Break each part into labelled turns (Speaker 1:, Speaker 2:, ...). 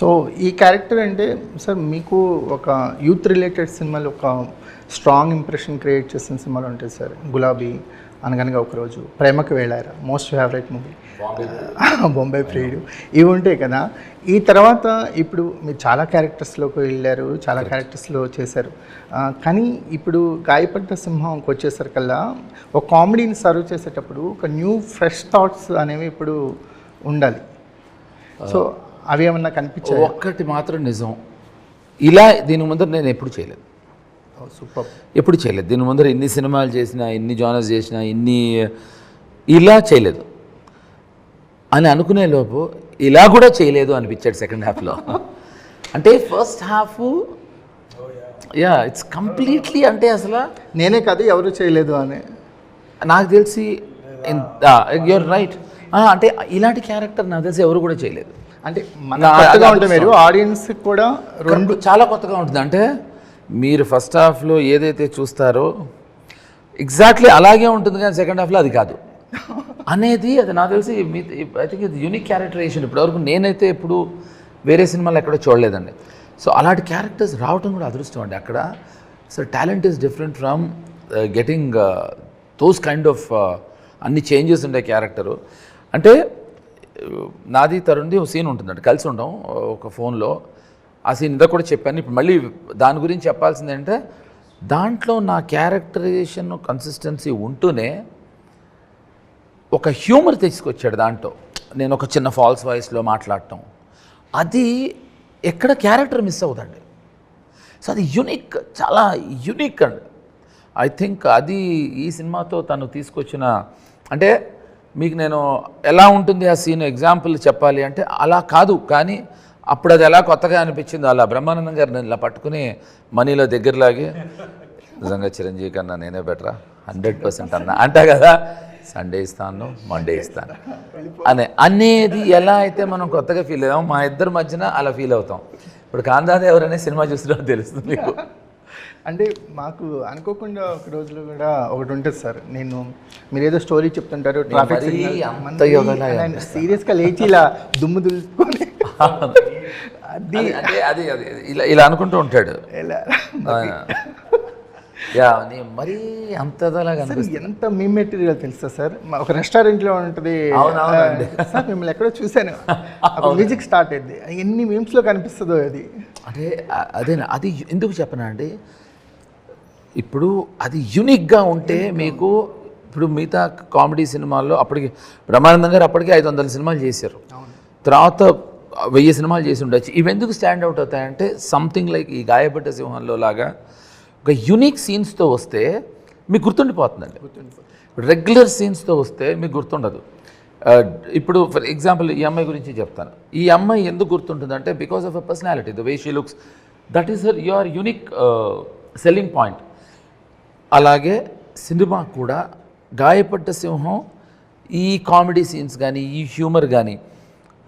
Speaker 1: So ఈ character అంటే sir మీకు ఒక యూత్ రిలేటెడ్ సినిమాలు ఒక స్ట్రాంగ్ ఇంప్రెషన్ క్రియేట్ చేసిన సినిమాలు ఉంటాయి సార్. గులాబీ, అనగనగా ఒకరోజు, ప్రేమకు వెళ్ళారా, మోస్ట్ ఫేవరెట్ మూవీ, బొంబాయి ప్రియుడు, ఇవి ఉంటాయి కదా. ఈ తర్వాత ఇప్పుడు మీరు చాలా క్యారెక్టర్స్లోకి వెళ్ళారు, చాలా క్యారెక్టర్స్లో చేశారు. కానీ ఇప్పుడు గాయపడ్డ సింహంకి వచ్చేసరికల్లా ఒక కామెడీని సర్వ్ చేసేటప్పుడు ఒక న్యూ ఫ్రెష్ థాట్స్ అనేవి ఇప్పుడు ఉండాలి. సో అవి ఏమన్నా కనిపించాయి?
Speaker 2: ఒక్కటి మాత్రం నిజం, ఇలా దీని ముందర నేను ఎప్పుడు చేయలేదు.
Speaker 1: సూపర్.
Speaker 2: ఎప్పుడు చేయలేదు. దీని ముందర ఎన్ని సినిమాలు చేసినా, ఎన్ని జానర్స్ చేసినా, ఇలా చేయలేదు అని అనుకునే లోపు ఇలా కూడా చేయలేదు అనిపించాడు సెకండ్ హాఫ్లో. అంటే ఫస్ట్ హాఫ్ ఇట్స్ కంప్లీట్లీ, అంటే అసలు
Speaker 1: నేనే కాదు ఎవరు చేయలేదు అని
Speaker 2: నాకు తెలిసి, యూర్ రైట్. అంటే ఇలాంటి క్యారెక్టర్ నాకు తెలిసి ఎవరు కూడా చేయలేదు.
Speaker 1: అంటే కొత్తగా ఉంటుంది, మీరు ఆడియన్స్ కూడా
Speaker 2: రెండు చాలా కొత్తగా ఉంటుంది. అంటే మీరు ఫస్ట్ హాఫ్లో ఏదైతే చూస్తారో ఎగ్జాక్ట్లీ అలాగే ఉంటుంది, కానీ సెకండ్ హాఫ్లో అది కాదు అనేది, అది నాకు తెలిసి ఐ థింక్ ఇది యూనిక్ క్యారెక్టరైజేషన్. ఇప్పటివరకు నేనైతే ఎప్పుడు వేరే సినిమాలు ఎక్కడ చూడలేదండి. సో అలాంటి క్యారెక్టర్స్ రావటం కూడా అదృష్టం అండి అక్కడ. So talent is different from getting those kind of అన్ని చేంజెస్ ఉండే క్యారెక్టరు. అంటే నాది తరుణ్ది ఒక సీన్ ఉంటుందండి, కలిసి ఉంటాం ఒక ఫోన్లో. ఆ సీన్ ఇందా కూడా చెప్పాను, ఇప్పుడు మళ్ళీ దాని గురించి చెప్పాల్సింది ఏంటంటే, దాంట్లో నా క్యారెక్టరైజేషన్ కన్సిస్టెన్సీ ఉంటూనే ఒక హ్యూమర్ తీసుకొచ్చాడు దాంట్లో. నేను ఒక చిన్న ఫాల్స్ వాయిస్లో మాట్లాడటం, అది ఎక్కడ క్యారెక్టర్ మిస్ అవుదండి. సో అది యూనిక్, చాలా యూనిక్ అండి. ఐ థింక్ అది ఈ సినిమాతో తను తీసుకొచ్చిన, అంటే మీకు నేను ఎలా ఉంటుంది ఆ సీన్ ఎగ్జాంపుల్ చెప్పాలి అంటే అలా కాదు, కానీ అప్పుడు అది ఎలా కొత్తగా అనిపించిందో అలా బ్రహ్మానందం గారు నేను ఇలా పట్టుకుని మనీలో దగ్గరలాగి, నిజంగా చిరంజీవి కన్నా నేనే బెటరా 100% అన్నా అంటా కదా, సండే ఇస్తాను, మండే ఇస్తాను అనేది ఎలా అయితే మనం కొత్తగా ఫీల్ అయ్యాం, మా ఇద్దరి మధ్యన అలా ఫీల్ అవుతాం. ఇప్పుడు కాందాది ఎవరనే సినిమా చూసినా తెలుస్తుంది మీకు.
Speaker 1: అంటే మాకు అనుకోకుండా ఒక రోజులో కూడా ఒకటి ఉంటుంది సార్, నేను మీరు ఏదో స్టోరీ చెప్తుంటారు, ట్రాఫిక్ సీరియస్గా లేచి ఇలా దుమ్ము దులుపుకొని
Speaker 2: అది అది ఇలా అనుకుంటూ ఉంటాడు. మరీ అంతలాగా
Speaker 1: ఎంత మీ మెటీరియల్ తెలుసా సార్. ఒక రెస్టారెంట్లో ఉంటుంది సార్, మిమ్మల్ని ఎక్కడో చూశాను, మ్యూజిక్ స్టార్ట్ అయింది, ఎన్ని మీమ్స్లో కనిపిస్తుందో అది.
Speaker 2: అంటే అది ఎందుకు చెప్పనా అండి, ఇప్పుడు అది యూనిక్గా ఉంటే మీకు, ఇప్పుడు మిగతా కామెడీ సినిమాల్లో అప్పటికి బ్రహ్మానందం గారు అప్పటికి 500 సినిమాలు చేశారు, తర్వాత 1000 సినిమాలు చేసి ఉండొచ్చు. ఇవెందుకు స్టాండ్ అవుట్ అవుతాయంటే సంథింగ్ లైక్ ఈ గాయపడ్డ సింహంలో లాగా ఒక యూనిక్ సీన్స్తో వస్తే మీకు గుర్తుండిపోతుందండి. రెగ్యులర్ సీన్స్తో వస్తే మీకు గుర్తుండదు. ఇప్పుడు ఫర్ ఎగ్జాంపుల్ ఈ అమ్మాయి గురించి చెప్తాను. ఈ అమ్మాయి ఎందుకు గుర్తుంటుందంటే because of a personality, the way she looks, that is your unique selling point. అలాగే సినిమా కూడా గాయపడ్డ సింహం ఈ కామెడీ సీన్స్ కానీ, ఈ హ్యూమర్ కానీ,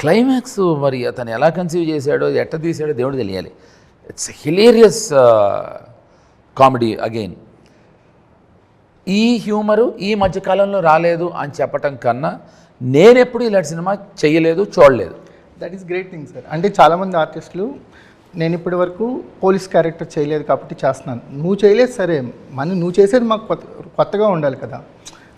Speaker 2: క్లైమాక్స్ మరి అతను ఎలా కన్సీవ్ చేశాడో, ఎట్ట తీసాడో దేవుడు తెలియాలి. It's hilarious comedy again. ఈ హ్యూమరు ఈ మధ్యకాలంలో రాలేదు అని చెప్పటం కన్నా, నేనెప్పుడు ఇలాంటి సినిమా చేయలేదు, చూడలేదు.
Speaker 1: That is great thing sir. అంటే చాలామంది ఆర్టిస్టులు, నేను ఇప్పటి వరకు పోలీస్ క్యారెక్టర్ చేయలేదు కాబట్టి చేస్తున్నాను, నువ్వు చేయలేదు సరే, నువ్వు చేసేది మాకు కొత్తగా ఉండాలి కదా.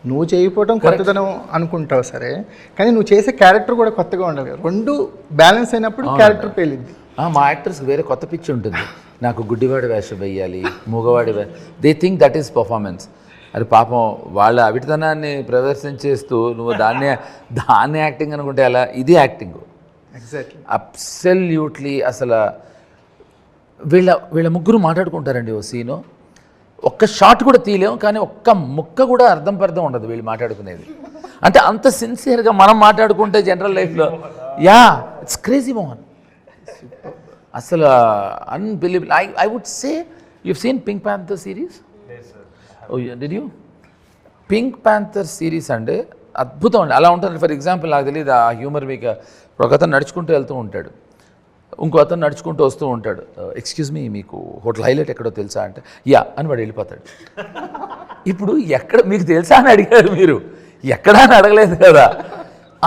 Speaker 1: నువ్వు చేయకపోవడం కొత్తదనం అనుకుంటావు సరే, కానీ నువ్వు చేసే క్యారెక్టర్ కూడా కొత్తగా ఉండాలి కదా. రెండు బ్యాలెన్స్ అయినప్పుడు క్యారెక్టర్ పేలింది.
Speaker 2: మా యాక్టర్స్కి వేరే కొత్త పిచ్చి ఉంటుంది, నాకు గుడ్డివాడి వేషం వేయాలి, మూగవాడి they think that is performance. అది పాపం వాళ్ళ అవిటితనాన్ని ప్రదర్శించేస్తూ నువ్వు దాన్ని యాక్టింగ్ అనుకుంటే అలా, ఇది యాక్టింగ్
Speaker 1: ఎగ్జాక్ట్లీ,
Speaker 2: అబ్సల్యూట్లీ. అసలు వీళ్ళ ముగ్గురు మాట్లాడుకుంటారండి ఓ సీను, ఒక్క షాట్ కూడా తీయలేము, కానీ ఒక్క ముక్క కూడా అర్థం ఉండదు వీళ్ళు మాట్లాడుకునేది. అంటే అంత సిన్సియర్గా మనం మాట్లాడుకుంటే జనరల్ లైఫ్లో, ఇట్స్ క్రేజీ మోహన్, అసలు unbelievable. I would say you seen pink panther series? Did you? Pink panther series అంటే అద్భుతం అండి. అలా ఉంటుంది. ఫర్ ఎగ్జాంపుల్ నాకు తెలియదు ఆ హ్యూమర్ మీకు, ఒక అతను నడుచుకుంటూ వెళ్తూ ఉంటాడు, ఇంకో అతను నడుచుకుంటూ వస్తూ ఉంటాడు, ఎక్స్క్యూజ్ మీ మీకు హోటల్ హైలైట్ ఎక్కడో తెలుసా అంటే అని వాడు వెళ్ళిపోతాడు. ఇప్పుడు ఎక్కడ మీకు తెలుసా అని అడిగారు, మీరు ఎక్కడా అని అడగలేదు కదా.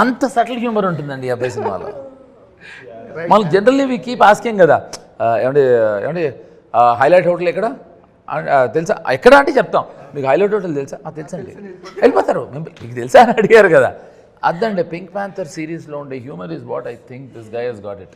Speaker 2: అంత సటిల్ హ్యూమర్ ఉంటుందండి ఈ అబ్బాయి సినిమాలో. మనం జనరల్లీ వీ కీప్ ఆస్కింగ్ కదా ఏమండి హైలైట్ హోటల్ ఎక్కడ తెలుసా ఎక్కడ అంటే చెప్తాం మీకు హైలైట్ హోటల్ తెలుసా తెలుసండి వెళ్ళిపోతారు మీకు తెలుసా అని అడిగారు కదా అదండి పింక్ ప్యాంథర్ సిరీస్లో ఉండే humour is what I think this guy has got it